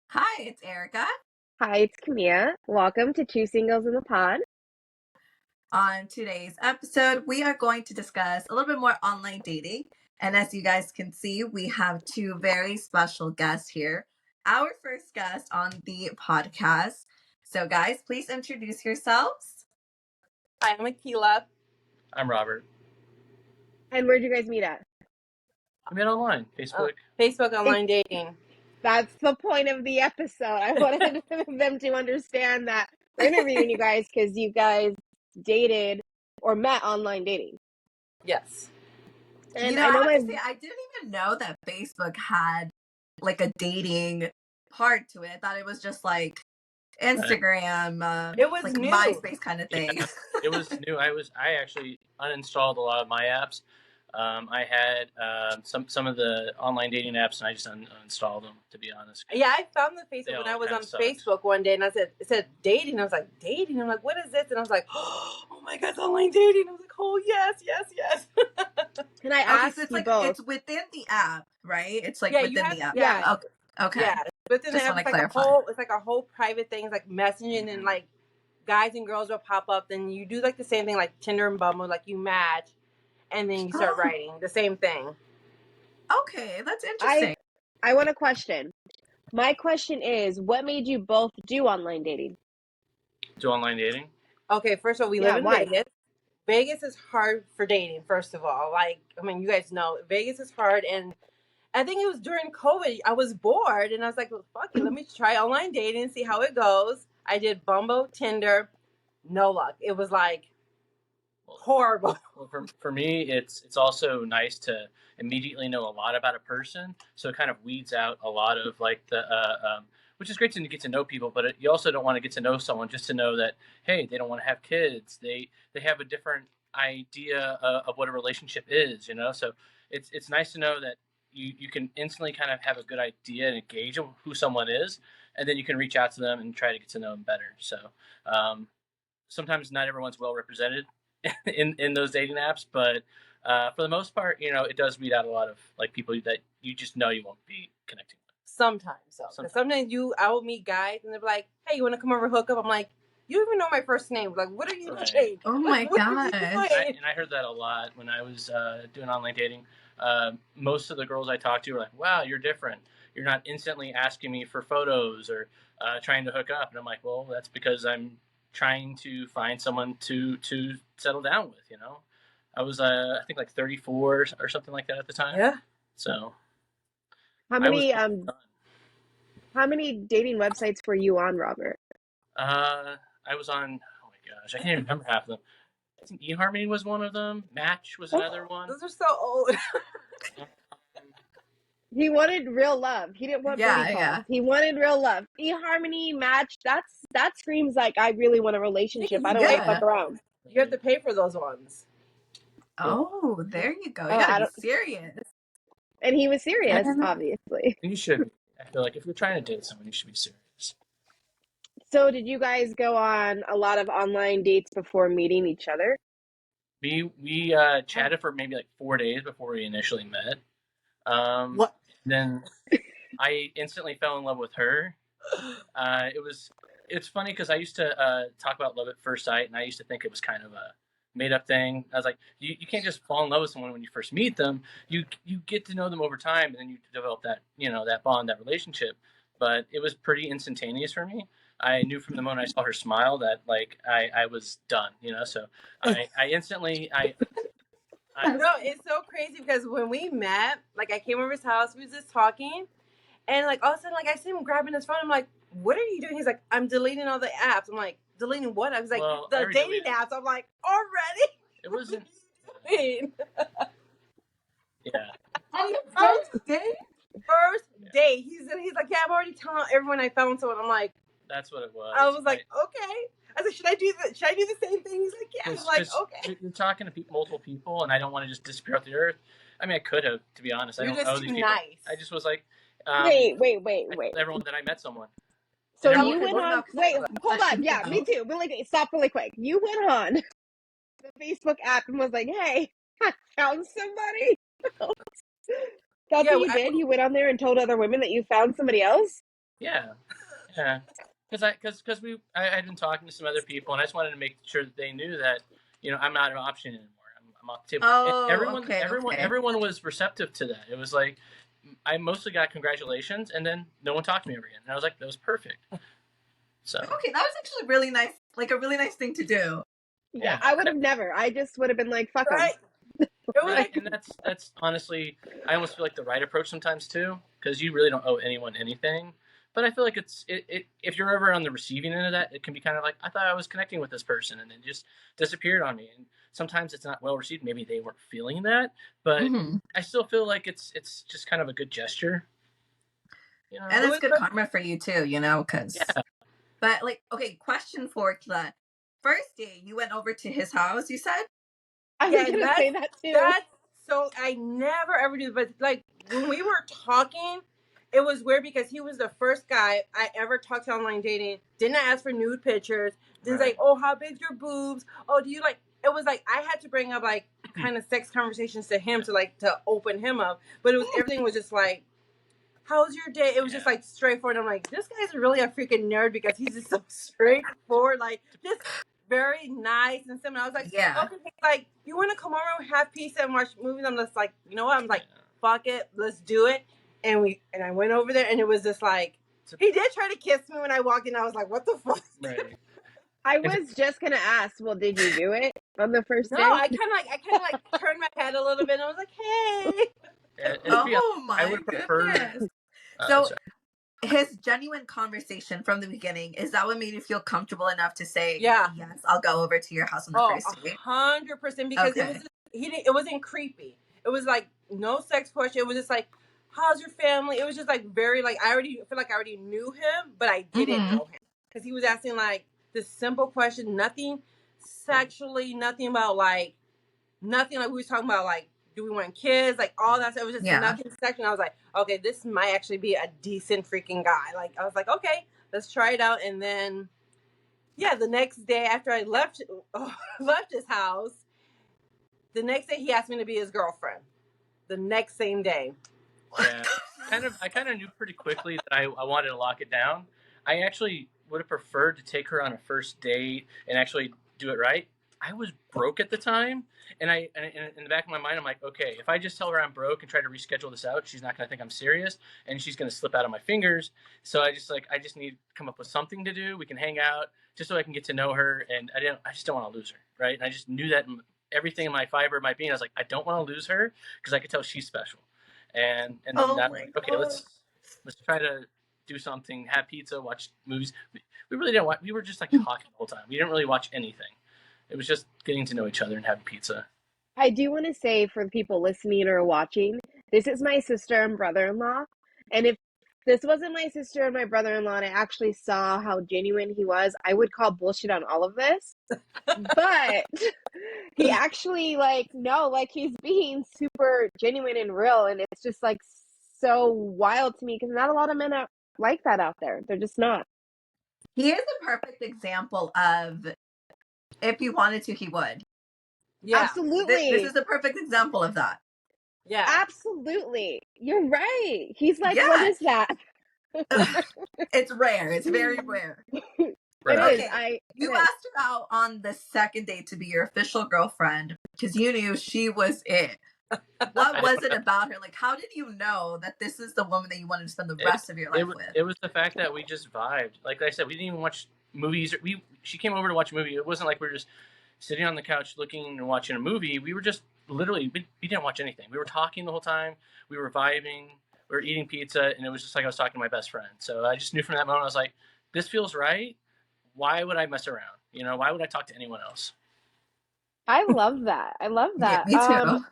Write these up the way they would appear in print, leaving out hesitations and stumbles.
Hi, it's Erica. Hi, it's Camilla. Welcome to Two Singles in the Pod. On today's episode, we are going to discuss a little bit more online dating. And as you guys can see, we have two very special guests here. Our first guest on the podcast. So, guys, please introduce yourselves. Hi, I'm Akila. I'm Robert. And where'd you guys meet at? I met online, Facebook. Facebook online dating. That's the point of the episode. I wanted them to understand that we're interviewing you guys because you guys dated or met online dating. Yes. And I have to say, I didn't even know that Facebook had like a dating part to it. I thought it was just like Instagram. It was like new. MySpace kind of thing. Yeah, it was new. I actually uninstalled a lot of my apps. I had some of the online dating apps, and I just uninstalled them. To be honest. Yeah, I found the They Facebook when all I was on kinda sucked. Facebook one day, and it said dating. I was like, dating? I'm like, what is this? And I was like, oh my God, it's online dating. I was like, oh, yes. Can I Okay, ask so it's you like both? it's within the app, right? It's like Yeah, you within have- the app. yeah. Okay. Yeah, but then Just it's wanna like clarify. it's like a whole private thing. It's like messaging and like guys and girls will pop up. Then you do like the same thing like Tinder and Bumble, like you match, and then you start Oh. writing the same thing. Okay, that's interesting. I want a question. My question is, what made you both do online dating? Do online dating? Okay, first of all, we Yeah, live in why? Vegas. Vegas is hard for dating, first of all. Like, I mean, you guys know Vegas is hard. And I think it was during COVID. I was bored and I was like, well, fuck it, let me try online dating and see how it goes. I did Bumble, Tinder, no luck. It was like horrible. Well, for me, it's also nice to immediately know a lot about a person, so it kind of weeds out a lot of like which is great to get to know people, but you also don't want to get to know someone just to know that hey, they don't want to have kids, they have a different idea of what a relationship is, So it's nice to know that you can instantly kind of have a good idea and gauge of who someone is, and then you can reach out to them and try to get to know them better. So sometimes not everyone's well represented in those dating apps, but for the most part, it does weed out a lot of like people that you just know you won't be connecting with. Sometimes. Sometimes I will meet guys and they're like, hey, you want to come over hook up? I'm like, you don't even know my first name. Like, what are you doing? Oh my Like, what are God. you doing? And I heard that a lot when I was doing online dating. Most of the girls I talked to were like, wow, you're different. You're not instantly asking me for photos or trying to hook up. And I'm like, well, that's because I'm trying to find someone to settle down with, I was I think like 34 or something like that at the time. Yeah. So How many dating websites were you on, Robert? I was on, oh my gosh, I can't even remember half of them. I think eHarmony was one of them. Match was another one. Those are so old. He wanted real love. He didn't want booty calls. Yeah. He wanted real love. eHarmony, Match, that screams like I really want a relationship. I don't want to fuck around. You have to pay for those ones. Oh, there you go. You I gotta don't- be serious. And he was serious, don't know. obviously. You should be. I feel like if you're trying to date someone, you should be serious. So did you guys go on a lot of online dates before meeting each other? We chatted for maybe like 4 days before we initially met. What? Then I instantly fell in love with her. It's funny because I used to talk about love at first sight, and I used to think it was kind of a made up thing. I was like, you can't just fall in love with someone when you first meet them. You get to know them over time, and then you develop that that bond, that relationship. But it was pretty instantaneous for me. I knew from the moment I saw her smile that like I was done. So I instantly No, it's so crazy because when we met, like I came over his house, we was just talking, and like all of a sudden, like I see him grabbing his phone. I'm like, "What are you doing?" He's like, "I'm deleting all the apps." I'm like, "Deleting what?" I was like, Well, "The I already dating deleted. apps." I'm like, "Already?" It wasn't. What are you doing? Yeah. On the first date? First date, he's like, "Yeah, I'm already telling everyone I found someone." I'm like, That's what it was. I was like, "Okay." I said, "Should I do the same thing?" He's like, "Yeah." I'm like, "Okay." You're talking to multiple people, and I don't want to just disappear off the earth. I mean, I could have, to be honest. I You're don't just know these too people. nice. I just was like, Wait. I told everyone that I met someone. So And you everyone- went on. Wait, hold on. Yeah, me too. But like, stop really quick. You went on the Facebook app and was like, "Hey, I found somebody." That's Yeah, what you did. You went on there and told other women that you found somebody else. Yeah, yeah. I had been talking to some other people, and I just wanted to make sure that they knew that I'm not an option anymore. I'm off the table, and Oh, everyone okay, everyone okay. everyone was receptive to that. It was like I mostly got congratulations, and then no one talked to me ever again, and I was like, that was perfect. So Okay, that was actually really nice, like a really nice thing to do. Yeah, yeah, I would have never. I just would have been like, fuck them. Right? It was right, like, and that's honestly, I almost feel like the right approach sometimes too, because you really don't owe anyone anything. But I feel like if you're ever on the receiving end of that, it can be kind of like I thought I was connecting with this person, and it just disappeared on me. And sometimes it's not well received. Maybe they weren't feeling that, but Hmm. I still feel like it's just kind of a good gesture, And it it's was good like, karma for you too, because. Yeah, But like, okay, question for the first day you went over to his house. You said. I was yeah, gonna say that too. that's so I never ever do, but like when we were talking, it was weird because he was the first guy I ever talked to online dating. Didn't ask for nude pictures. Didn't right. say, "Oh, how big's your boobs? Oh, do you like?" It was like I had to bring up like kind of sex conversations to him to open him up, but it was everything was just like, "How's your day?" It was just Yeah. like straightforward. I'm like, this guy's really a freaking nerd because he's just so straightforward, like just very nice and simple. I was like, Yeah. okay, like you want to come over, have pizza, and watch movies? I'm just like, you know what? I'm like, fuck it, let's do it. And I went over there, and it was just like he did try to kiss me when I walked in. I was like, what the fuck? Right. I was just gonna ask, well, did you do it on the first No, day? I kind of like turned my head a little bit, and I was like, hey. And to be honest, Oh I my would prefer. goodness. So Sorry. his genuine conversation from the beginning, is that what made you feel comfortable enough to say, Yeah. yes, I'll go over to your house on the Oh, first date? 100%, because it Okay. was it wasn't creepy. It was like no sex question. It was just like, how's your family? It was just like very like I already feel like I already knew him, but I didn't Mhm. know him because he was asking like this simple question, nothing sexually, nothing about like nothing like we was talking about like do we want kids, like all that stuff. It was just Yeah. nothing sexual. I was like, okay, this might actually be a decent freaking guy. Like I was like, okay, let's try it out, and then. Yeah, the next day after I left his house, the next day he asked me to be his girlfriend. The next same day. Yeah, I kind of knew pretty quickly that I wanted to lock it down. I actually would have preferred to take her on a first date and actually do it right. I was broke at the time, and in the back of my mind, I'm like, okay, if I just tell her I'm broke and try to reschedule this out, she's not gonna think I'm serious, and she's gonna slip out of my fingers. So I just need to come up with something to do. We can hang out just so I can get to know her, and I just don't want to lose her, right? And I just knew that everything in my fiber, my being, I was like, I don't want to lose her because I could tell she's special. And then Oh that my okay, god. let's try to do something, have pizza, watch movies. We really didn't watch. We were just like talking the whole time. We didn't really watch anything. It was just getting to know each other and having pizza. I do want to say for the people listening or watching, this is my sister and brother-in-law. And if this wasn't my sister and my brother-in-law and I actually saw how genuine he was, I would call bullshit on all of this. But he actually like no, like he's being super genuine and real, and it's just like so wild to me because not a lot of men are like that out there. They're just not. He is a perfect example of if he wanted to, he would. Yeah. Absolutely. This is a perfect example of that. Yeah. Absolutely. You're right. He's like, Yeah. what is that? It's rare. It's very rare. It Right. is. Okay. You it is. asked her out on the second date to be your official girlfriend because you knew she was it. What was it about her? Like, how did you know that this is the woman that you wanted to spend the rest of your life with? It was the fact that we just vibed. Like I said, we didn't even watch movies. She came over to watch a movie. It wasn't like we were just sitting on the couch looking and watching a movie. We were just literally we didn't watch anything. We were talking the whole time. We were vibing. We were eating pizza, and it was just like I was talking to my best friend. So I just knew from that moment I was like, this feels right. Why would I mess around? Why would I talk to anyone else? I love that. I love Yeah, that. me too.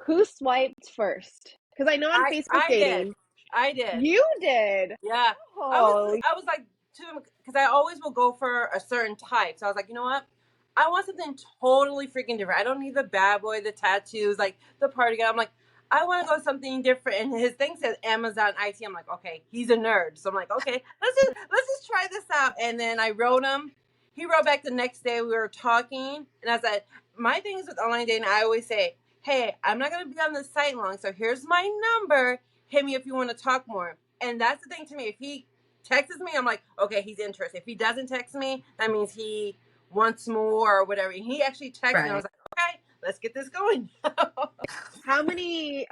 Who swiped first? Because I know on Facebook dating. I did. You did. Yeah. Oh, I was like to him because I always will go for a certain type. So I was like, you know what? I want something totally freaking different. I don't need the bad boy, the tattoos, like the party guy. I'm like, I want to go something different. And his thing says Amazon IT. I'm like, okay, he's a nerd. So I'm like, okay, let's just try this out. And then I wrote him. He wrote back the next day. We were talking, and I said, my thing is with online dating. I always say, hey, I'm not gonna be on the site long, so here's my number. Hit me if you want to talk more. And that's the thing to me. If he texts me, I'm like, okay, he's interested. If he doesn't text me, that means he wants more or whatever. And he actually texted me. I was like, okay, let's get this going. How many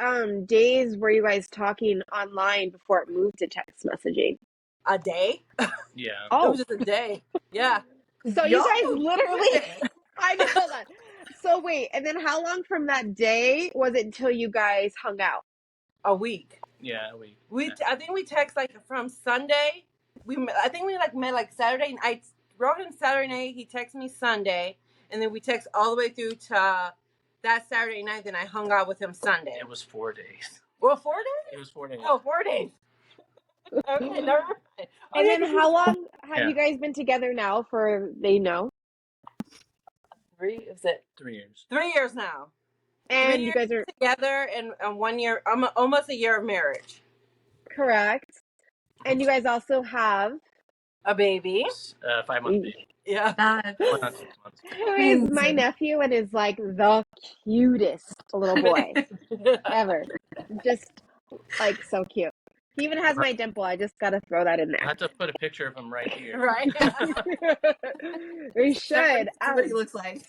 days were you guys talking online before it moved to text messaging? A day? Yeah. It was just a day. Yeah. So you Y'all guys were literally, quick. I know that. So wait, and then how long from that day was it until you guys hung out? A week. Yeah. I think we text like from Sunday. I think we like met like Saturday. I wrote him Saturday night. He texted me Sunday, and then we text all the way through to that Saturday night. Then I hung out with him Sunday. It was 4 days. Well, 4 days. It was 4 days. Oh, 4 days. Okay, never mind. And then how long have you guys been together now for they know? 3 is it? 3 years. 3 years now. And 3 you guys are together and 1 year, almost a year of marriage. correct. And you guys also have A baby. 5-month baby. Yeah. That's Well, not 6 months. who is my crazy. nephew and is like the cutest little boy ever. Just like so cute. He even has my dimple. I just gotta throw that in I there. have to put a picture of him right here. Right. We should. See what he looks like.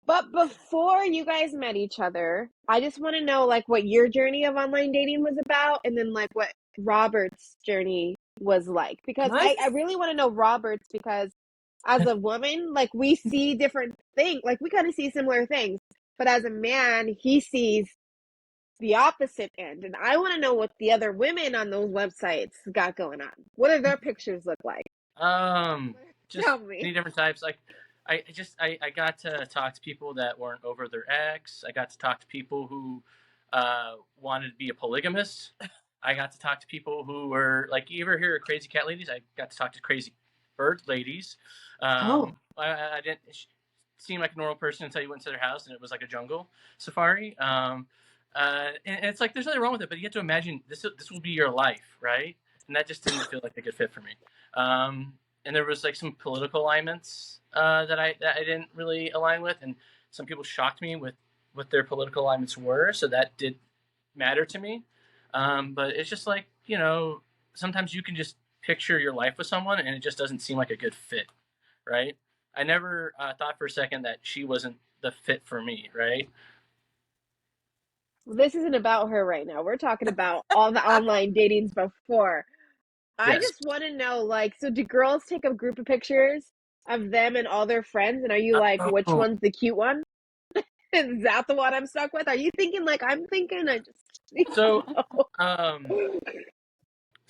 But before you guys met each other, I just want to know like what your journey of online dating was about, and then like what Robert's journey was like. Because Nice. I really want to know Robert's, because as a woman, like we see different things, like we kind of see similar things. But as a man, he sees the opposite end. And I want to know what the other women on those websites got going on. What do their pictures look like? Just Tell me. many different types. Like, I got to talk to people that weren't over their ex. I got to talk to people who wanted to be a polygamist. I got to talk to people who were like, you ever hear of crazy cat ladies? I got to talk to crazy bird ladies. I didn't seem like a normal person until you went to their house and it was like a jungle safari. And it's like there's nothing wrong with it, but you have to imagine this will be your life, right? And that just didn't feel like a good fit for me. And there was like some political alignments that I didn't really align with, and some people shocked me with what their political alignments were, so that did matter to me. But it's just like, sometimes you can just picture your life with someone and it just doesn't seem like a good fit, right? I never thought for a second that she wasn't the fit for me, right? Well, this isn't about her right now. We're talking about all the online datings before. I Yes. just want to know, like, so do girls take a group of pictures of them and all their friends? And are you like, which one's the cute one? Is that the one I'm stuck with? Are you thinking like I'm thinking? I just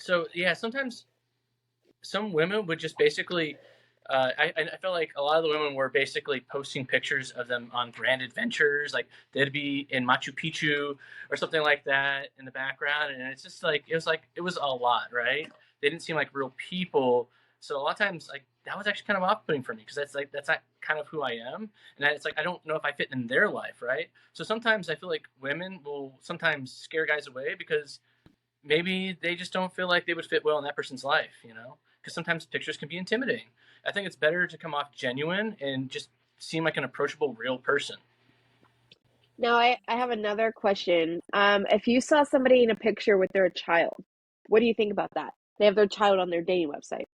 So yeah, sometimes some women would just basically I felt like a lot of the women were basically posting pictures of them on grand adventures, like they'd be in Machu Picchu or something like that in the background, and it's just like it was a lot, right? They didn't seem like real people, so a lot of times like that was actually kind of off-putting for me, because that's not kind of who I am, and it's like I don't know if I fit in their life, right? So sometimes I feel like women will sometimes scare guys away because maybe they just don't feel like they would fit well in that person's life, because sometimes pictures can be intimidating. I think it's better to come off genuine and just seem like an approachable, real person. Now, I have another question. If you saw somebody in a picture with their child, what do you think about that? They have their child on their dating website.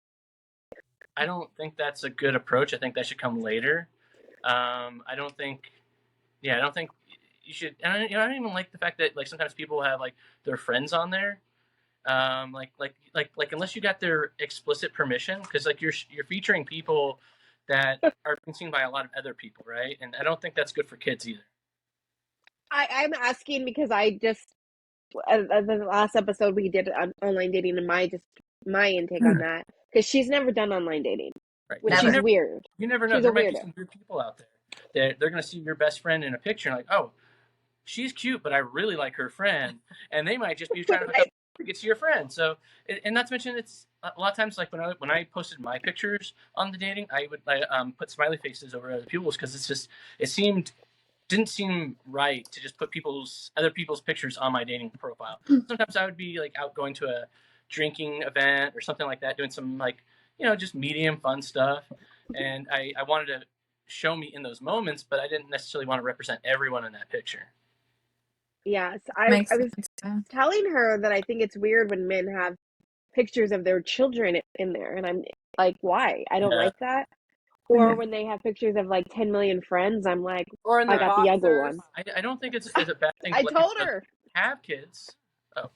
I don't think that's a good approach. I think that should come later. I don't think you should. And I don't even like the fact that like sometimes people have like their friends on there. Like unless you got their explicit permission, because like you're featuring people that are being seen by a lot of other people, right? And I don't think that's good for kids either. I'm asking because I just the last episode we did on online dating, and my intake on that, because she's never done online dating, Right. which is weird. You never know. She's There a might be weirdo. some weird people out there. They're going to see your best friend in a picture and like, oh, she's cute, but I really like her friend, and they might just be trying to hook up to get to your friend. So, and not to mention, it's a lot of times like when I posted my pictures on the dating, I would put smiley faces over other people's, because didn't seem right to just put other people's pictures on my dating profile. Sometimes I would be like out going to a drinking event or something like that, doing some like just medium fun stuff, and I wanted to show me in those moments, but I didn't necessarily want to represent everyone in that picture. Yes, I was telling her that I think it's weird when men have pictures of their children in there, and I'm like, why? I don't Yeah. like that. Or Yeah. when they have pictures of like 10 million friends, I'm like, Or in I their got the ugly boxers. one. I don't think it's a bad thing I to let told people her. have kids. Oh,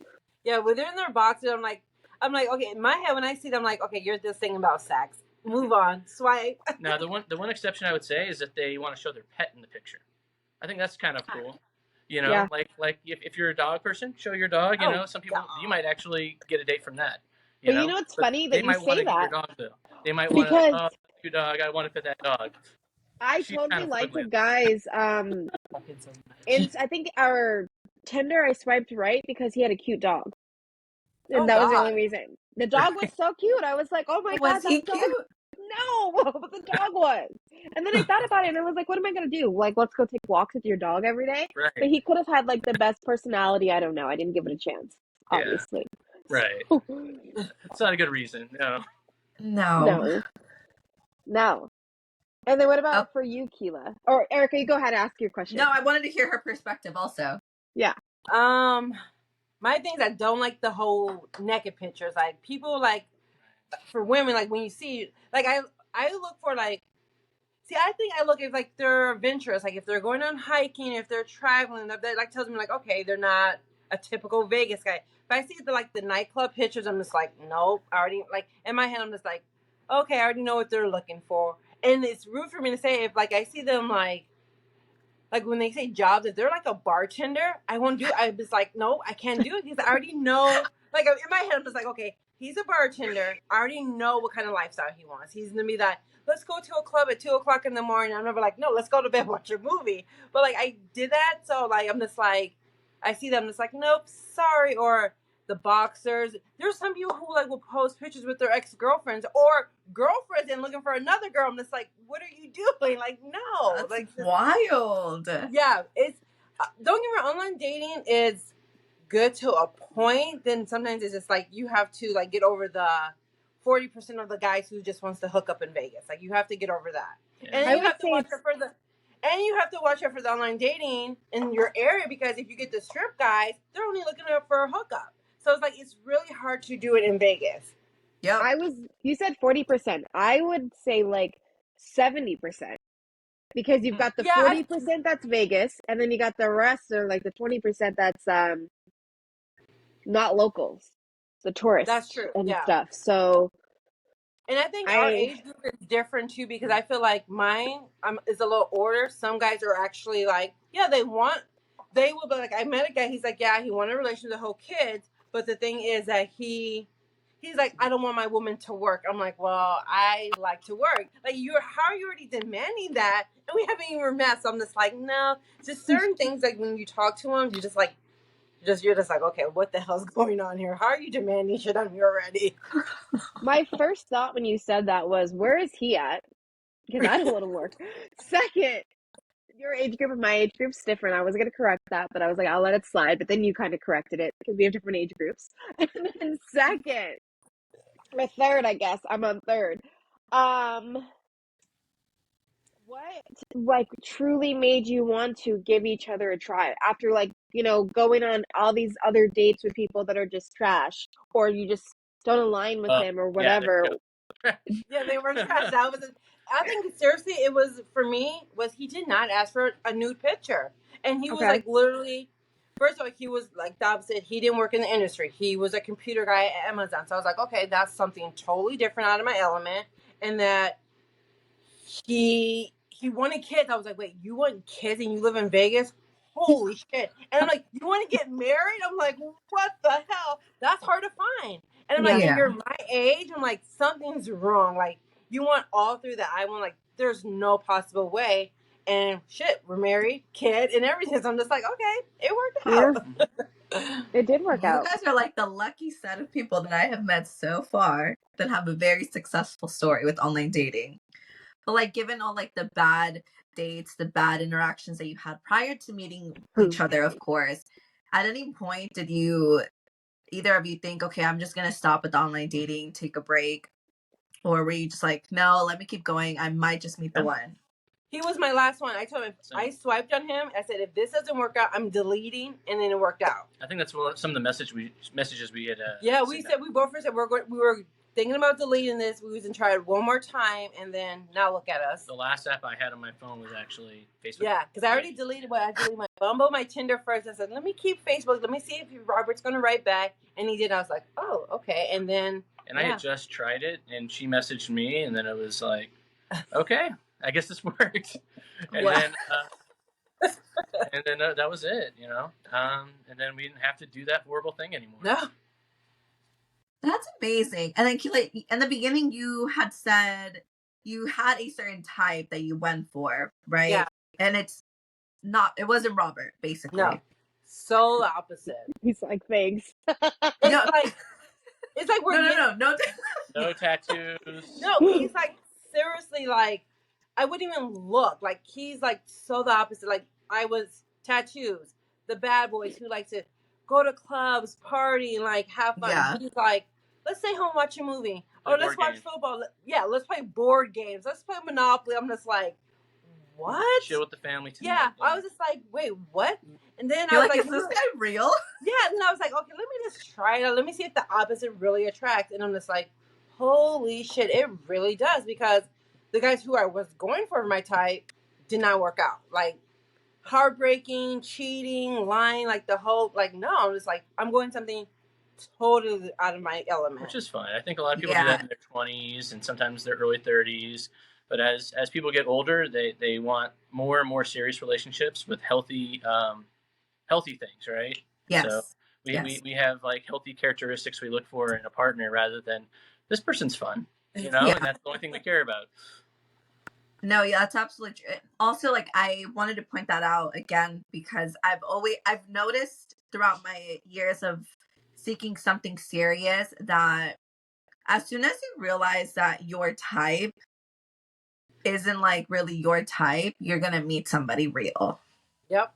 Yeah, when they're in their boxers, I'm like, okay, in my head when I see them, I'm like, okay, you're this thing about sex. Move on, swipe. now the one exception I would say is that they want to show their pet in the picture. I think that's kind of cool. You know, Yeah. like if you're a dog person, show your dog. You Oh, know, some people you might actually get a date from that. But you know, it's But funny they that you might want say to get your that dog though. They might want to like, because oh, your dog. I want to pet that dog. I She's kind totally of liked a ugly. guy's fucking so much. and I think our Tinder I swiped right because he had a cute dog. And Oh that was the God. only reason. The dog was so cute. I was like, oh my God, Was he that dog. cute? No, but the dog was. And then I thought about it and I was like, what am I going to do? Like, let's go take walks with your dog every day. But Right. he could have had like the best personality. I don't know. I didn't give it a chance, Yeah. obviously. Right. So, It's not a good reason. No. No. no. And then what Oh, about for you, Keela? Or Erica, you go ahead and ask your question. no, I wanted to hear her perspective also. Yeah. My things I don't like the whole naked pictures. Like people like for women, like when you see like I look for like I think I look if like they're adventurous, like if they're going on hiking, if they're traveling, that like tells me like okay, they're not a typical Vegas guy. If I see the nightclub pictures, I'm just like, nope. I already like in my head, I'm just like, okay, I already know what they're looking for. And it's rude for me to say if like I see them like when they say jobs, if they're like a bartender, I won't do. I'm just like, no, I can't do it because I already know. Like in my head, I'm just like, okay, he's a bartender. I already know what kind of lifestyle he wants. He's gonna be that. Let's go to a club at 2:00 in the morning. I'm never like, no, let's go to bed, watch a movie. But like I did that, so like I'm just like, I see them, just like, nope, sorry. Or the boxers. There's some people who like will post pictures with their ex-girlfriends or girlfriends and looking for another girl. I'm just like, what are you doing? Like, no, That's like wild. yeah, it's don't get me wrong, online dating is good to a point. Then sometimes it's just like you have to like get over the 40% of the guys who just wants to hook up in Vegas. Like you have to get over that. Yeah. And I then you would have to say watch it's out for the online dating in your area because if you get the strip guys, they're only looking up for a hookup. So it's like it's really hard to do it in Vegas. Yep. you said 40%. I would say like 70%. Because you've got the Yeah, 40% that's Vegas, and then you got the rest, or like the 20% that's not locals, the tourists that's true. and Yeah. stuff. So And I think our age group is different too because I feel like mine is a little older. Some guys are actually like, yeah, they will be like, I met a guy, he's like, yeah, he wanted a relationship with the whole kids, but the thing is that he's like, I don't want my woman to work. I'm like, well, I like to work. Like how are you already demanding that? And we haven't even met. So I'm just like, no, just certain things like when you talk to them, you're just like, okay, what the hell's going on here? How are you demanding shit on me already? my first thought when you said that was, where is he at? Because I don't want to work. Second, your age group and my age group's different. I was going to correct that, but I was like, I'll let it slide. But then you kind of corrected it because we have different age groups. And then second, or third, I guess. I'm on third. What like truly made you want to give each other a try after like, going on all these other dates with people that are just trash or you just don't align with them or Yeah, there whatever? you go. Yeah, they were trash. I think seriously, it was for me. Was he did not ask for a nude picture, and he was Okay. like literally. First of all, he was like the opposite. He didn't work in the industry. He was a computer guy at Amazon. So I was like, okay, that's something totally different out of my element. And that he wanted kids. I was like, wait, you want kids and you live in Vegas? Holy shit. And I'm like, you want to get married? I'm like, what the hell? That's hard to find. And I'm like, Yeah. and you're my age? I'm like, something's wrong. Like, you want all through that. I want, like, there's no possible way. And shit, we're married, kid, and everything. So I'm just like, okay, it worked out. Yeah. It did work You out. guys are like the lucky set of people that I have met so far that have a very successful story with online dating. But like given all like the bad dates, the bad interactions that you had prior to meeting each other, of course, at any point did you either of you think, okay, I'm just gonna stop with online dating, take a break? Or were you just like, no, let me keep going, I might just meet the one? He was my last one. I told him, I swiped on him. I said, if this doesn't work out, I'm deleting, and then it worked out. I think that's some of the messages we had. Yeah, we said we both said we were thinking about deleting this. We was gonna try it one more time, and then now look at us. The last app I had on my phone was actually Facebook. Yeah, because I already deleted I deleted my Bumble, my Tinder first. I said, let me keep Facebook. Let me see if Robert's gonna write back, and he did. I was like, oh, okay, and then. And I had just tried it, and she messaged me, and then it was like, okay, I guess this worked. And then that was it, you know. And then we didn't have to do that horrible thing anymore. No. That's amazing. And then, like, in the beginning, you had said you had a certain type that you went for, right? Yeah. And it wasn't Robert, basically. No. So the opposite. He's like, thanks. It's like we're no tattoos. No, he's like seriously like I wouldn't even look. Like he's like so the opposite. Like I was tattoos, the bad boys who like to go to clubs, party, and like have fun. Yeah. He's like, let's stay home, watch a movie. Or let's watch football. Yeah, let's play board games. Let's play Monopoly. I'm just like, what? Chill with the family tonight. Yeah, I was just like, wait, what? And then You're I was like, is this guy real? Yeah, and I was like, okay, let me just try it out. Let me see if the opposite really attracts. And I'm just like, holy shit, it really does. Because the guys who I was going for my type did not work out. Like, heartbreaking, cheating, lying, like the whole, like, no, I'm just like, I'm going something totally out of my element. Which is fine. I think a lot of people do that in their 20s and sometimes their early 30s. But as people get older, they want more and more serious relationships with healthy things, right? Yes. So we have like healthy characteristics we look for in a partner rather than this person's fun, you know, and that's the only thing we care about. No, yeah, that's absolutely true. Also, like, I wanted to point that out again because I've noticed throughout my years of seeking something serious that as soon as you realize that your type isn't like really your type, you're gonna meet somebody real. Yep.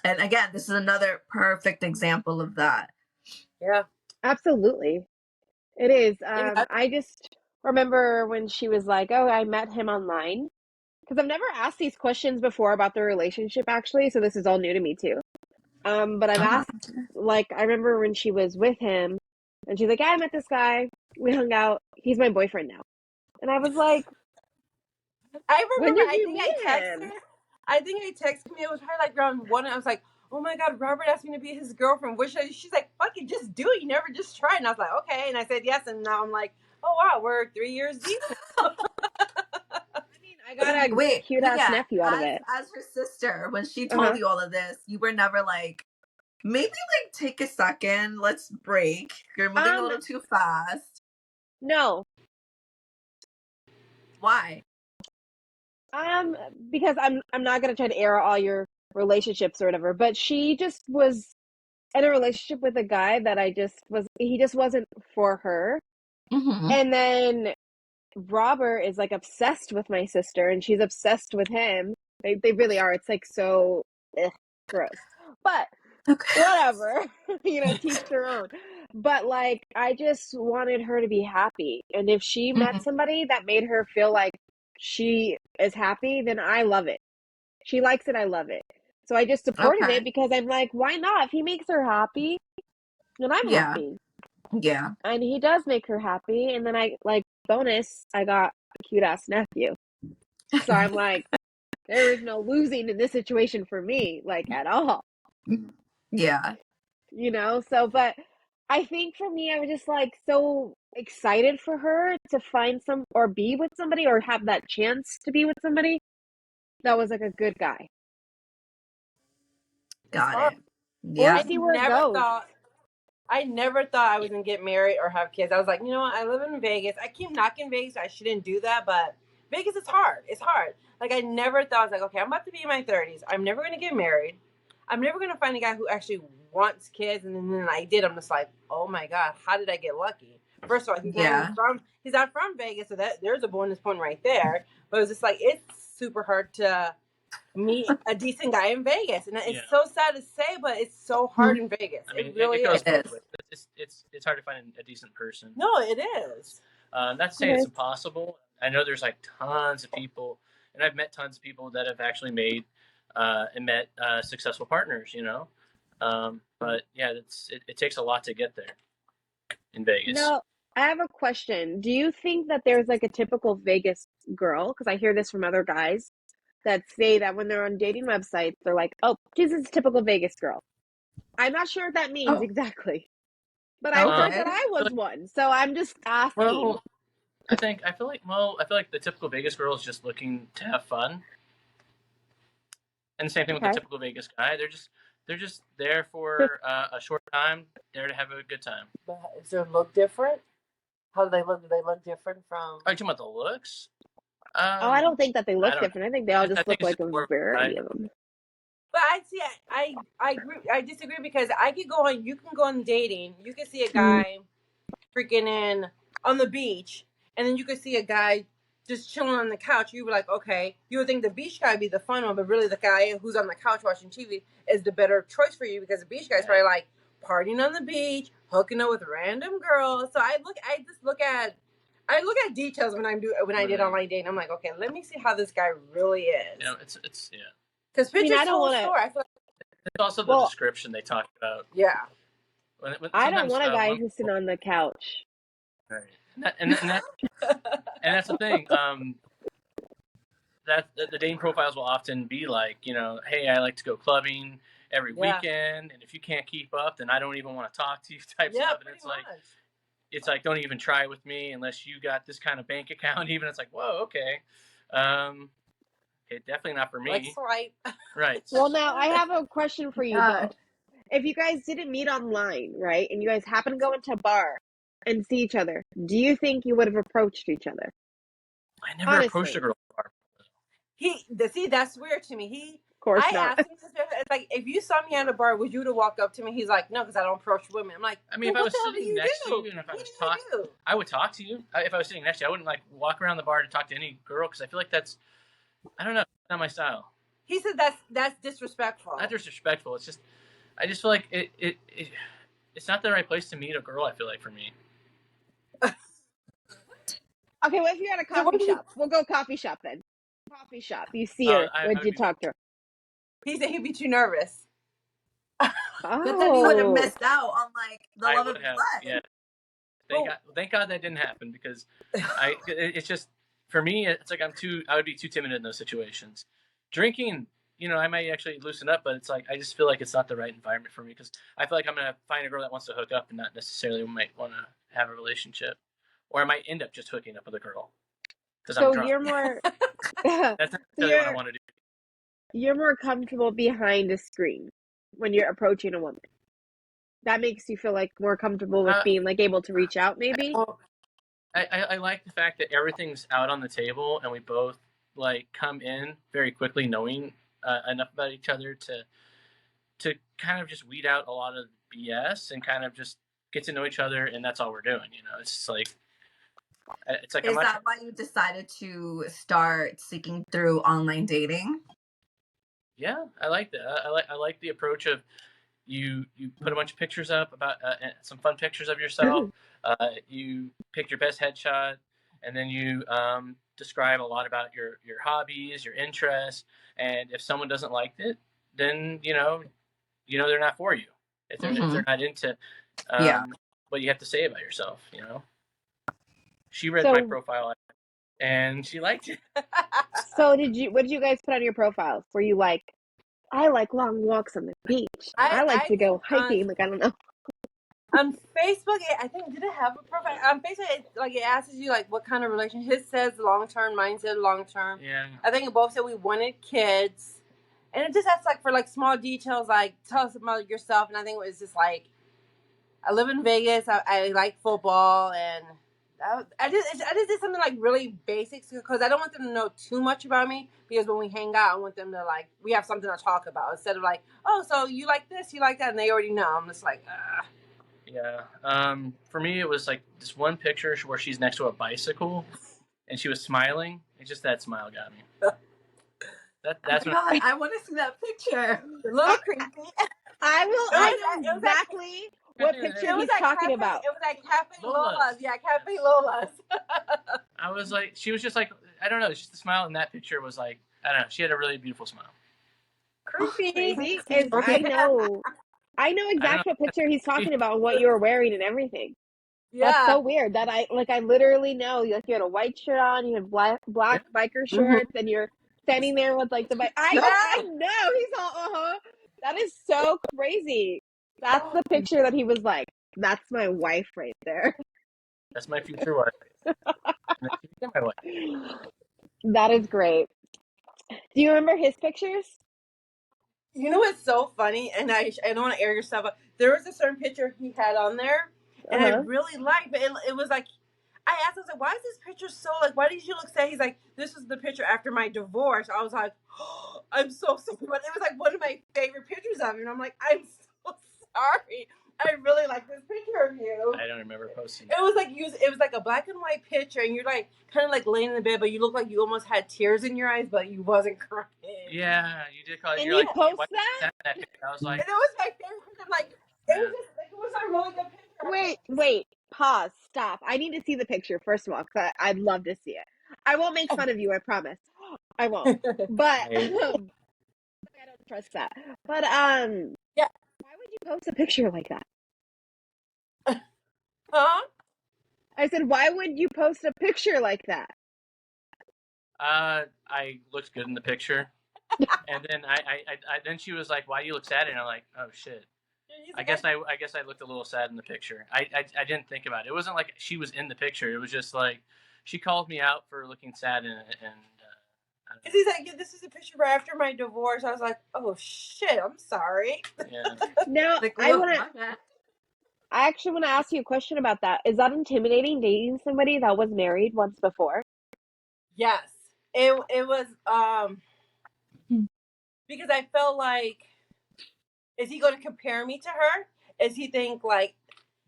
And again, this is another perfect example of that. Yeah. Absolutely. It is. I just remember when she was like, oh, I met him online. Because I've never asked these questions before about the relationship, actually. So this is all new to me, too. But I've asked, like, I remember when she was with him, and she's like, yeah, I met this guy. We hung out. He's my boyfriend now. And I was like, I remember, when did you meet him? I think I texted me. It was probably like around 1. And I was like, "Oh my god, Robert asked me to be his girlfriend. She's like, fuck it, just do it. You never just try." And I was like, okay. And I said yes. And now I'm like, oh wow, we're 3 years deep. I mean, I got a cute ass nephew out of it. As her sister, when she told you all of this, you were never like, maybe like take a second, let's break. You're moving a little too fast. No. Why? Because I'm not gonna try to air all your relationships or whatever, but she just was in a relationship with a guy that he just wasn't for her. Mm-hmm. And then Robert is like obsessed with my sister and she's obsessed with him. They really are. It's like so gross. But whatever. Teach their own. But like I just wanted her to be happy. And if she met somebody that made her feel like she is happy, then I love it. She likes it, I love it. So I just supported it because I'm like, why not? If he makes her happy, then I'm happy. Yeah. And he does make her happy. And then I bonus, I got a cute ass nephew. So I'm like, there is no losing in this situation for me, like at all. Yeah. So, but I think for me, I was just like so excited for her to find or be with somebody or have that chance to be with somebody that was like a good guy. Got it. Yeah. I never thought I was going to get married or have kids. I was like, you know what? I live in Vegas. I keep knocking Vegas. I shouldn't do that, but Vegas is hard. It's hard. Like, I never thought, I was like, okay, I'm about to be in my 30s. I'm never going to get married. I'm never going to find a guy who actually wants kids. And then I did. I'm just like, oh my God, how did I get lucky? First of all, he's not from Vegas, so there's a bonus point right there. But it was just like, it's super hard to meet a decent guy in Vegas, and it's so sad to say, but it's so hard in Vegas. I mean, it really is. It's hard to find a decent person. No, it is. Not to say it's impossible. I know there's like tons of people and I've met tons of people that have actually made and met successful partners, you know. But yeah, it takes a lot to get there in Vegas. Now, I have a question. Do you think that there's like a typical Vegas girl? Because I hear this from other guys that say that when they're on dating websites, they're like, oh, she's a typical Vegas girl. I'm not sure what that means Oh. exactly. But I've heard that Okay. I was one. So I'm just asking. Well, I feel like the typical Vegas girl is just looking to have fun, and the same thing with the Okay. typical Vegas guy. They're just there for a short time, there to have a good time. But is their look different? How do they look? Do they look different from? Are you talking about the looks? Oh, I don't think that they look don't different. I think they all I just think look it's like a just more variety variety. of them. But I agree. I disagree because I could go on. You can go on dating. You can see a guy freaking in on the beach, and then you could see a guy just chilling on the couch. You were like, okay, you would think the beach guy would be the fun one, but really the guy who's on the couch watching TV is the better choice for you because the beach guy's probably like partying on the beach, hooking up with random girls. So I look at details when I did online dating. I'm like, okay, let me see how this guy really is. You know, it's yeah. Because pictures I don't tell a wanna- story. I feel like, It's also the description they talk about. yeah. I don't want a guy who's sitting on the couch. Right. And that's the thing. That the dating profiles will often be like, you know, hey, I like to go clubbing every weekend, and if you can't keep up, then I don't even want to talk to you type stuff. And it's like, don't even try with me unless you got this kind of bank account. Even it's like, whoa, okay, definitely not for me. Like swipe. Right. Well, now I have a question for you God. both. If you guys didn't meet online, right, and you guys happen to go into a bar and see each other, do you think you would have approached each other? I never approached a girl at a bar. See, that's weird to me. Of course I not. asked him, it's like, if you saw me at a bar, would you have walked up to me? He's like, no, because I don't approach women. I'm like, I mean, if I was sitting next to you and if I was talking, talking, I would talk to you. If I was sitting next to you, I wouldn't like walk around the bar to talk to any girl because I feel like that's, I don't know, not my style. He said that's disrespectful. Not disrespectful. It's just, I just feel like it's not the right place to meet a girl. I feel like for me. Okay, what if you're at a coffee shop? We'll go coffee shop then. Coffee shop. You see her. Would you talk to her? He said he'd be too nervous. But then you would have Oh. missed out on like the I love would of have, your life. yeah. Thank God that didn't happen because it's just, for me, it's like I would be too timid in those situations. Drinking, you know, I might actually loosen up, but it's like, I just feel like it's not the right environment for me because I feel like I'm going to find a girl that wants to hook up and not necessarily might want to have a relationship. Or I might end up just hooking up with a girl because I'm drunk. You're more That's not really what I want to do. You're more comfortable behind a screen when you're approaching a woman. That makes you feel like more comfortable with being like able to reach out, maybe. I like the fact that everything's out on the table and we both like come in very quickly knowing enough about each other to kind of just weed out a lot of BS and kind of just get to know each other, and that's all we're doing. You know, it's like Is that why you decided to start seeking through online dating? Yeah, I like that. I like the approach of you put a bunch of pictures up about some fun pictures of yourself. You pick your best headshot, and then you describe a lot about your hobbies, your interests, and if someone doesn't like it, then you know they're not for you. If they're not into what you have to say about yourself, you know. She read my profile and she liked it. So what did you guys put on your profiles? Were you like, I like long walks on the beach. I like to go hiking. Like, I don't know. On Facebook, I think, did it have a profile? On Facebook, it asks you like what kind of relationship. His says long-term, mine said long-term. Yeah. I think it both said we wanted kids. And it just asks like for like small details, like tell us about yourself. And I think it was just like, I live in Vegas. I like football, and I just did something like really basic because I don't want them to know too much about me, because when we hang out, I want them to like, we have something to talk about instead of like, oh, so you like this, you like that, and they already know. I'm just like, Yeah. For me, it was like this one picture where she's next to a bicycle and she was smiling. It's just that smile got me. That's what I want to see that picture. a little creepy. I know exactly what picture he's talking about. It was like Cafe Lola's. Yeah, Cafe Lola's. I was like, she was just like, I don't know. It's just the smile in that picture was like, I don't know. She had a really beautiful smile. Creepy. Crazy is I know exactly what picture he's talking about and what you were wearing and everything. That's so weird that I literally know, like, you had a white shirt on, you had black biker shorts, and you're standing there with like the bike. I know he's all That is so crazy. That's the picture that he was like, that's my wife right there. That's my future wife. My wife. That is great. Do you remember his pictures? You know what's so funny, and I don't want to air your stuff up. There was a certain picture he had on there, and I really liked, but it was like, I asked him, I was like, why is this picture so, like, why did you look sad? He's like, this was the picture after my divorce. I was like, oh, I'm so sorry. But it was like one of my favorite pictures of you. And I'm like, I'm so sorry. I really like this picture of you. I don't remember posting it. Was like it was like a black and white picture, and you're like kind of like laying in the bed, but you look like you almost had tears in your eyes, but you wasn't crying. Yeah, you did call it. And you're you like, post that? I was like, and it was my favorite picture. Like, it was just like, it was a really good picture. Wait, pause, stop. I need to see the picture first of all, because I'd love to see it. I won't make fun of you, I promise. I won't. But I don't trust that. But yeah. Why would you post a picture like that? Huh? I said, why would you post a picture like that? I looked good in the picture, and then I then she was like, "Why do you look sad?" And I'm like, "Oh shit." I guess I looked a little sad in the picture. I didn't think about it. It wasn't like she was in the picture. It was just like she called me out for looking sad and he's like, yeah, this is a picture right after my divorce. I was like, oh shit, I'm sorry. Yeah. No, Like, I actually want to ask you a question about that. Is that intimidating, dating somebody that was married once before? Yes. It was because I felt like, is he going to compare me to her? Is he think like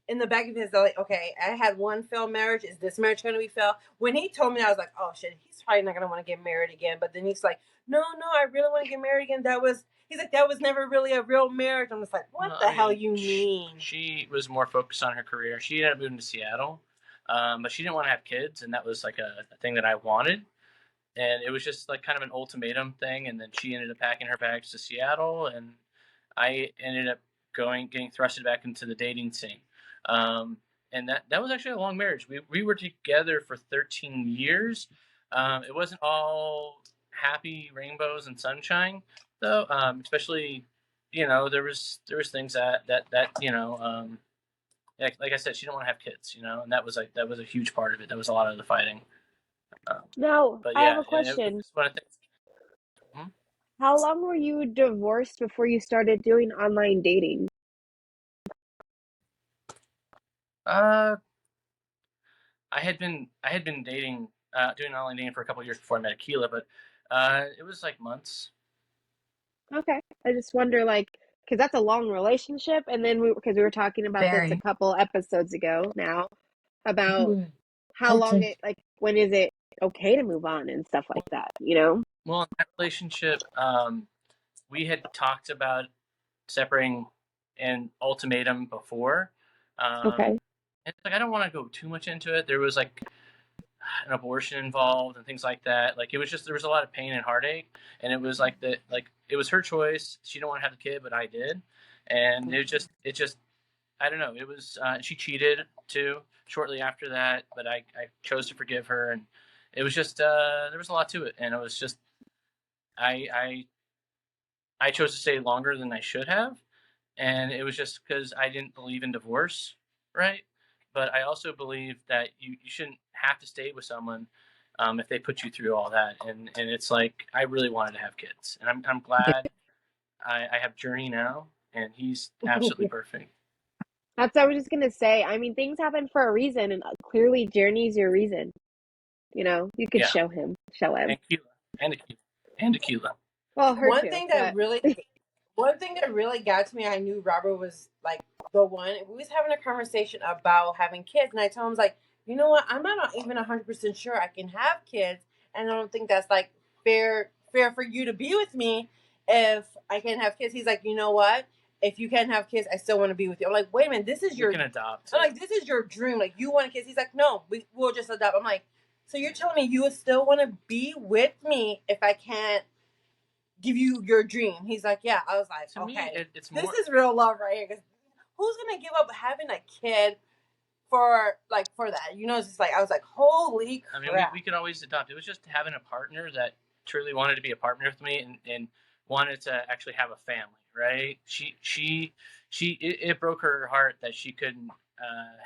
in the back of his like, okay, I had one failed marriage. Is this marriage going to be failed? When he told me that, I was like, oh shit, he's probably not going to want to get married again. But then he's like, no, I really want to get married again. He's like, that was never really a real marriage. I'm just like, what the hell you mean? She was more focused on her career. She ended up moving to Seattle, but she didn't want to have kids, and that was like a thing that I wanted. And it was just like kind of an ultimatum thing. And then she ended up packing her bags to Seattle, and I ended up getting thrusted back into the dating scene. And that was actually a long marriage. We were together for 13 years. It wasn't all happy rainbows and sunshine, though. Especially, there was things that like I said, she didn't want to have kids, and that was a huge part of it. That was a lot of the fighting. Now, I have a question. How long were you divorced before you started doing online dating? I had been dating, doing online dating for a couple of years before I met Akila, but it was like months. Okay, I just wonder, like, because that's a long relationship, and then because we were talking about this a couple episodes ago now about how long it, like, when is it okay to move on and stuff like that, Well, in that relationship, we had talked about separating an ultimatum before. Okay. And it's like, I don't want to go too much into it. There was like an abortion involved and things like that. Like, it was just, there was a lot of pain and heartache, and it was like it was her choice. She didn't want to have the kid, but I did. And it just, I don't know. It was, she cheated too shortly after that, but I chose to forgive her. And it was just, there was a lot to it. And it was just, I chose to stay longer than I should have. And it was just because I didn't believe in divorce, right? But I also believe that you shouldn't have to stay with someone if they put you through all that. And it's like, I really wanted to have kids. And I'm glad I have Journey now, and he's absolutely perfect. That's what I was just going to say. I mean, things happen for a reason, and clearly Journey's your reason. You could show him. And Akila. Well, her one too, thing that really got to me, I knew Robert was like the one. We was having a conversation about having kids, and I told him, like, you know what? I'm not even 100% sure I can have kids, and I don't think that's like fair for you to be with me if I can't have kids. He's like, you know what? If you can't have kids, I still want to be with you. I'm like, wait a minute, this is You can adopt. I'm like, this is your dream. Like, you want kids? He's like, no, we'll just adopt. I'm like, So you're telling me you would still want to be with me if I can't give you your dream? He's like, yeah. I was like, To me, okay, it's this more. is real love right here. 'Cause who's gonna give up having a kid for that? It's just like I was like, holy crap. I mean, we can always adopt. It was just having a partner that truly wanted to be a partner with me and wanted to actually have a family, right? It broke her heart that she couldn't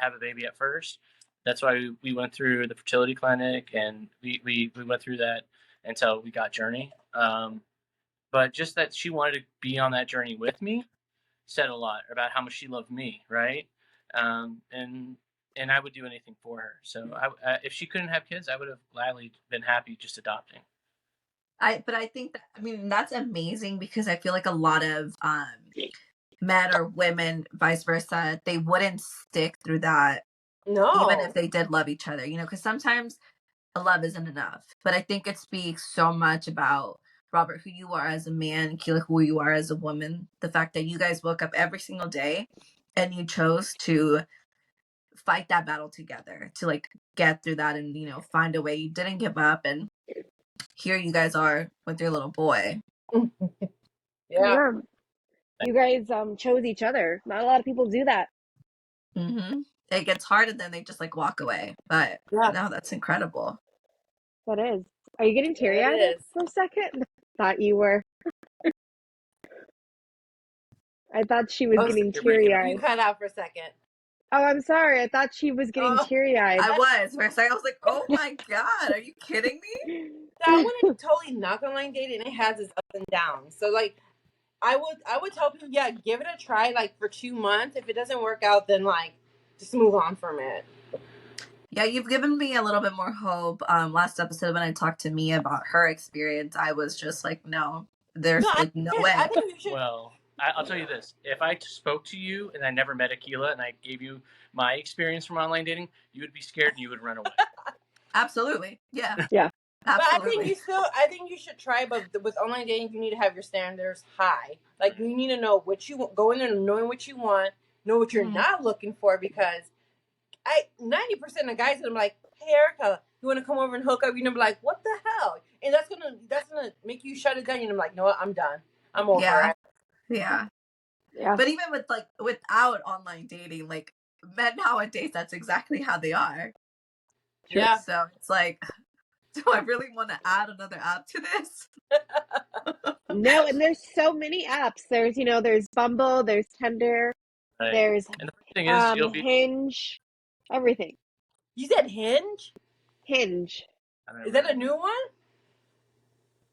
have a baby at first. That's why we went through the fertility clinic, and we went through that until we got Journey. But just that she wanted to be on that journey with me said a lot about how much she loved me, right? And I would do anything for her. So if she couldn't have kids, I would have gladly been happy just adopting. But I think that, I mean, that's amazing because I feel like a lot of men or women, vice versa, they wouldn't stick through that No. even if they did love each other, because sometimes a love isn't enough. But I think it speaks so much about Robert, who you are as a man, Keela, who you are as a woman. The fact that you guys woke up every single day and you chose to fight that battle together to like get through that and find a way. You didn't give up, and here you guys are with your little boy. Yeah. You guys chose each other. Not a lot of people do that. Mm-hmm. It gets hard and then they just like walk away. But Yeah. no, that's incredible. That is. Are you getting teary-eyed It is. for a second? Thought you were. I thought she was Oh, getting You're breaking up. You teary-eyed. cut out for a second. Oh, I'm sorry. I thought she was getting Oh. teary-eyed. I was. For a second, I was like, oh my God, are you kidding me? So I wouldn't totally knock online dating. It has its ups and downs. So like, I would tell people, yeah, give it a try. Like for 2 months. If it doesn't work out, then like, just move on from it. Yeah, you've given me a little bit more hope. Last episode when I talked to Mia about her experience, I was just like, no, there's no way. I think you should. Well, I'll tell you this. If I spoke to you and I never met Akila and I gave you my experience from online dating, you would be scared and you would run away. Absolutely. Yeah. Yeah. But Absolutely. I think you should try. But with online dating, you need to have your standards high. Like you need to know what you go in there knowing what you want, know what you're not looking for. Because 90% of guys that I'm like, hey Erica, you want to come over and hook up? You're gonna be like, what the hell? And that's gonna make you shut it down. And I'm like, no, I'm done. I'm over it. Yeah. Yeah. But even with without online dating, like men nowadays, that's exactly how they are. Yeah. So it's like, do I really want to add another app to this? No, and there's so many apps. There's Bumble, there's Tinder, Right. there's And the first thing is you'll be Hinge, everything. You said Hinge? Hinge. Is that a new one?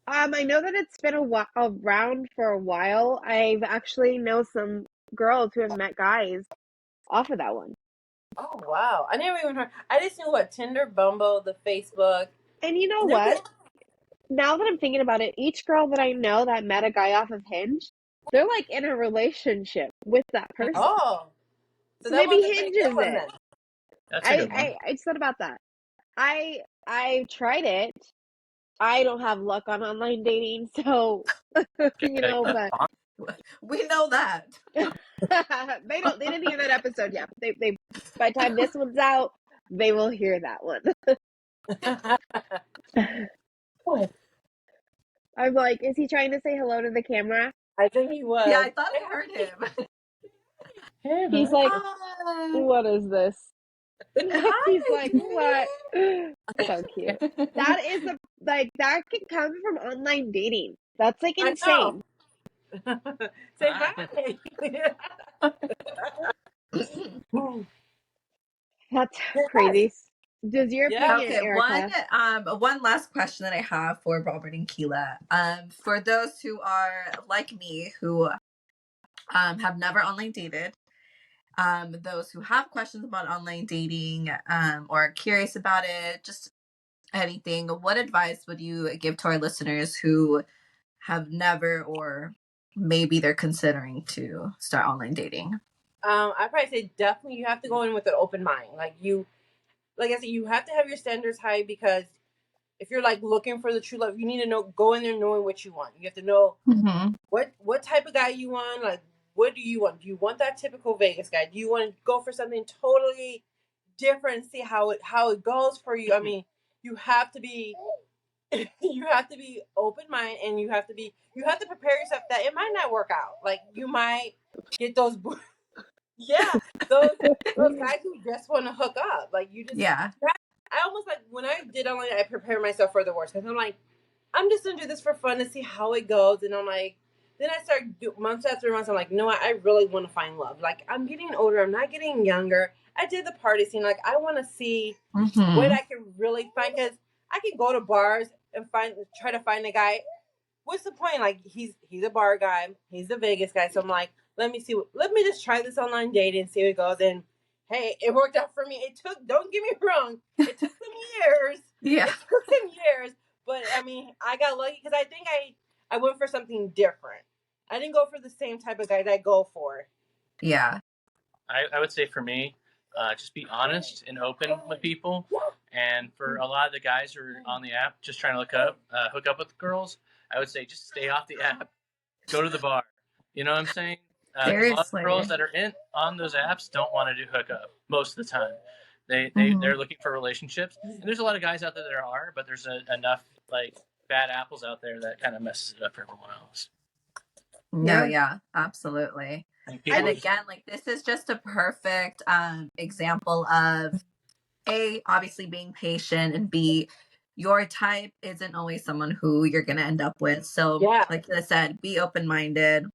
I know that it's been around for a while. I've actually know some girls who have met guys off of that one. Oh wow! I never even heard. I just knew what Tinder, Bumble, the Facebook. And you know what? Now that I'm thinking about it, each girl that I know that met a guy off of Hinge, they're like in a relationship with that person. Oh, so maybe Hinge is it. That's a good one. I just thought about that. I tried it. I don't have luck on online dating, so but we know that. they didn't hear that episode yet. They by the time this one's out, they will hear that one. I'm like, is he trying to say hello to the camera? I think he was. Yeah, I thought I heard him. He's like, what is this? He's like, what? So cute. That is that can come from online dating. That's like insane. Say hi. That's crazy. Does your opinion, okay, Erica? one last question that I have for Robert and Keela. For those who are like me, who have never online dated, those who have questions about online dating, or are curious about it, just anything, what advice would you give to our listeners who have never, or maybe they're considering to start online dating? I probably say definitely you have to go in with an open mind. Like I said, you have to have your standards high, because if you're like looking for the true love, you need to go in there knowing what you want. You have to know what type of guy you want. Like, what do you want? Do you want that typical Vegas guy? Do you want to go for something totally different and see how it goes for you? I mean, you have to be you have to be open minded, and you have to prepare yourself that it might not work out. Like you might get those yeah, those guys who just want to hook up. Like you just Yeah. I almost like when I did online, I prepared myself for the worst because I'm like, I'm just gonna do this for fun to see how it goes, and I'm like, then I start months after months. I'm like, you know what? I really want to find love. Like I'm getting older. I'm not getting younger. I did the party scene. Like I want to see what I can really find, because I can go to bars and try to find a guy. What's the point? Like he's a bar guy. He's the Vegas guy. So I'm like, let me just try this online dating and see how it goes. And hey, it worked out for me. Don't get me wrong, it took some years. Yeah. It took some years. But I mean, I got lucky because I think I went for something different. I didn't go for the same type of guy that I go for. Yeah. I would say for me, just be honest and open with people. And for a lot of the guys who are on the app just trying to hook up with girls, I would say just stay off the app, go to the bar. You know what I'm saying? A lot of Seriously. girls that are on those apps don't want to do hookup most of the time. Mhm. They're looking for relationships, and there's a lot of guys out there that are, but there's enough like bad apples out there that kind of messes it up for everyone else. No, yeah, absolutely. And And again, like this is just a perfect example of A, obviously being patient, and B, your type isn't always someone who you're gonna end up with. So Yeah. like I said, be open-minded.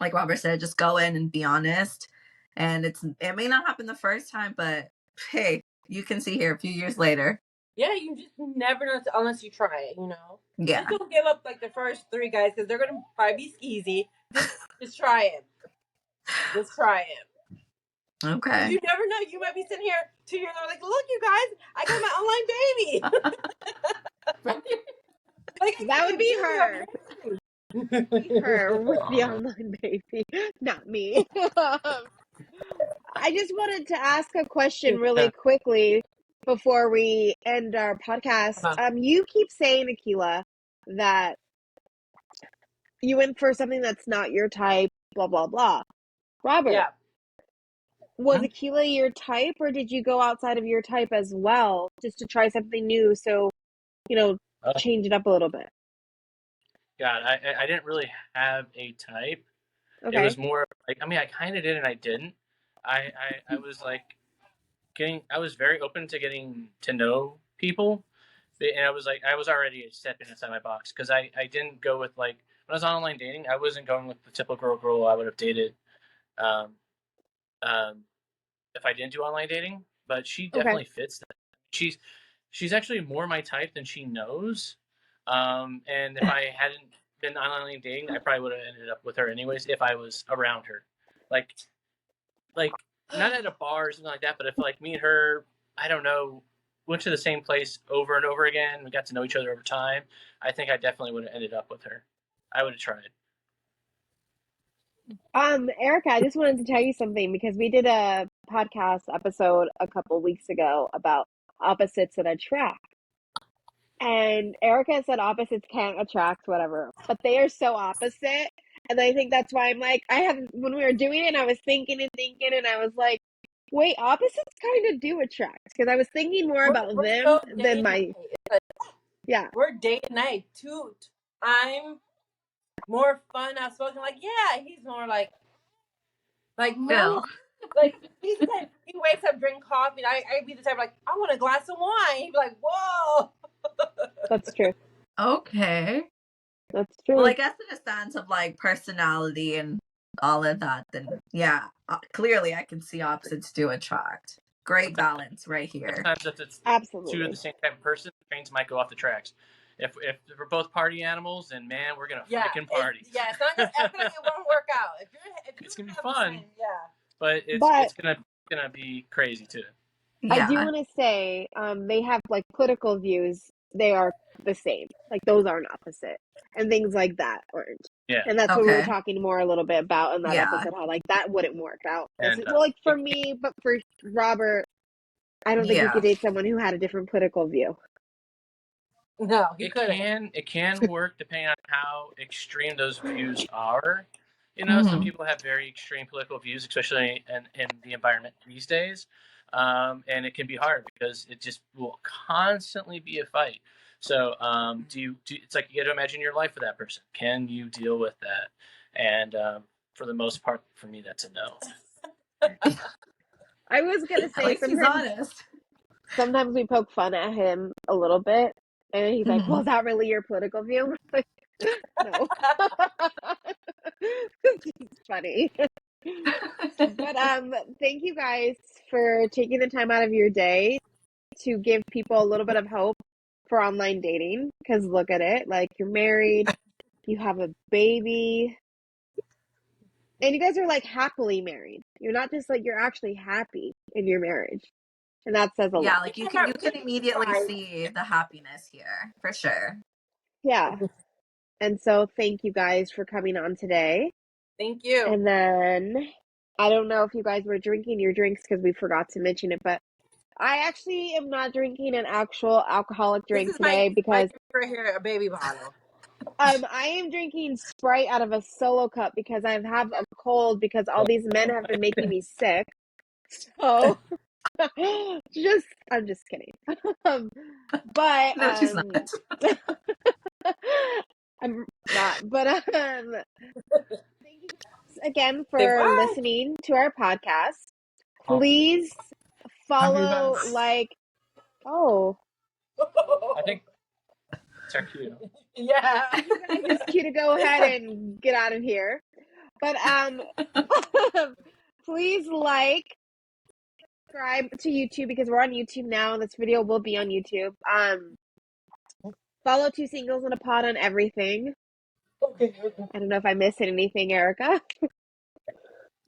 Like Robert said, just go in and be honest. And it may not happen the first time, but hey, you can see here a few years later. Yeah, you just never know unless you try it, you know? Yeah. Just don't give up like the first 3 guys because they're going to probably be skeezy. Just try it. Just try it. Okay. You never know. You might be sitting here 2 years old like, look, you guys, I got my online baby. Like, That would be her. Her with the online baby, not me. I just wanted to ask a question really quickly before we end our podcast. You keep saying, Akila, that you went for something that's not your type, blah, blah, blah. Robert, Yeah. was Akila your type, or did you go outside of your type as well just to try something new? So, change it up a little bit. God, I didn't really have a type. Okay. It was more like, I mean, I kind of did and I didn't. I was like I was very open to getting to know people, and I was already a step inside my box because I didn't go with like when I was online dating, I wasn't going with the typical girl I would have dated, if I didn't do online dating. But she definitely fits that. She's actually more my type than she knows. And if I hadn't been online dating, I probably would have ended up with her anyways if I was around her, like not at a bar or something like that. But if like me and her, I don't know, went to the same place over and over again, we got to know each other over time, I think I definitely would have ended up with her. I would have tried. Erica, I just wanted to tell you something because we did a podcast episode a couple weeks ago about opposites that attract. And Erica said opposites can't attract, whatever, but they are so opposite. And I think that's why I'm like, when we were doing it, I was thinking, and I was like, wait, opposites kind of do attract. Because I was thinking more about them than my. Yeah. We're day and night. I'm more fun, outspoken. Like, yeah, he's more like no. Like he's the type, he wakes up, drink coffee, and I'd be the type like, I want a glass of wine. He'd be like, whoa. That's true. Okay. That's true. Well, I guess in a sense of like personality and all of that, then yeah, clearly I can see opposites do attract. Great balance right here. Sometimes if it's Absolutely two of the same type of person, trains might go off the tracks. If we're both party animals, then man, we're gonna freaking party. It's not gonna, it won't work out. If it's gonna be fun. Yeah. But it's gonna be crazy too. Yeah. I do want to say, they have like political views. They are the same. Like those aren't opposite, and things like that aren't. Yeah. And that's what we were talking more a little bit about in that episode. How like that wouldn't work out. And, well, like for me, but for Robert, I don't think he could date someone who had a different political view. No, it can work depending on how extreme those views are. Some people have very extreme political views, especially in the environment these days. and it can be hard because it just will constantly be a fight. So it's like you got to imagine your life with that person. Can you deal with that? And for the most part, for me, that's a no. I was gonna At say least he's honest. sometimes we poke fun at him a little bit, and he's like, "Well, is that really your political view?" Like, no, it's funny. But thank you guys for taking the time out of your day to give people a little bit of hope for online dating. Because look at it, like you're married, you have a baby, and you guys are like happily married. You're not just like, you're actually happy in your marriage, and that says a Yeah, lot. like you can immediately see the happiness here for sure. Yeah. And so thank you guys for coming on today. Thank you. And then I don't know if you guys were drinking your drinks because we forgot to mention it, but I actually am not drinking an actual alcoholic drink This is today my because right here, a baby bottle. I am drinking Sprite out of a Solo cup because I have a cold because all these men have been making me sick. So I'm just kidding. But No, she's not. I'm not. But thank you guys again Say for bye. listening to our podcast. Please follow, like, oh, I think it's our cue. Yeah. you guys, it's cute to go ahead and get out of here. But please like, subscribe to YouTube because we're on YouTube now, and this video will be on YouTube. Follow Two Singles and a Pod on everything. Okay. I don't know if I missed anything, Erica.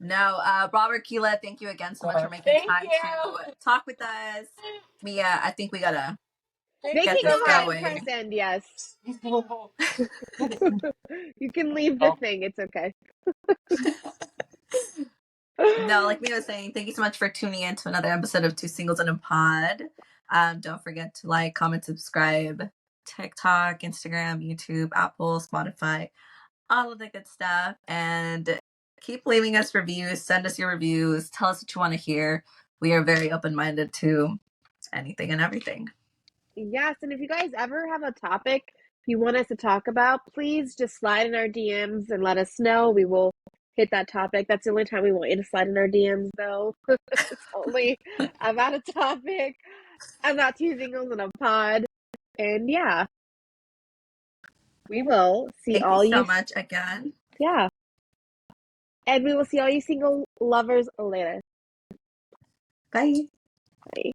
No, Robert Keela, thank you again so much for making Thank time you. to talk with us. Mia, I think we gotta They get can this go ahead going. and press end, yes. You can leave the thing, it's okay. No, like Mia was saying, thank you so much for tuning in to another episode of Two Singles and a Pod. Don't forget to like, comment, subscribe, TikTok, Instagram, YouTube, Apple, Spotify, all of the good stuff. And keep leaving us reviews. Send us your reviews. Tell us what you want to hear. We are very open-minded to anything and everything. Yes, and if you guys ever have a topic you want us to talk about, please just slide in our DMs and let us know. We will hit that topic. That's the only time we want you to slide in our DMs, though. It's only about a topic. I'm not Two Singles in a Pod. And yeah, we will see Thank all you so you. much again. Yeah. And we will see all you single lovers later. Bye. Bye.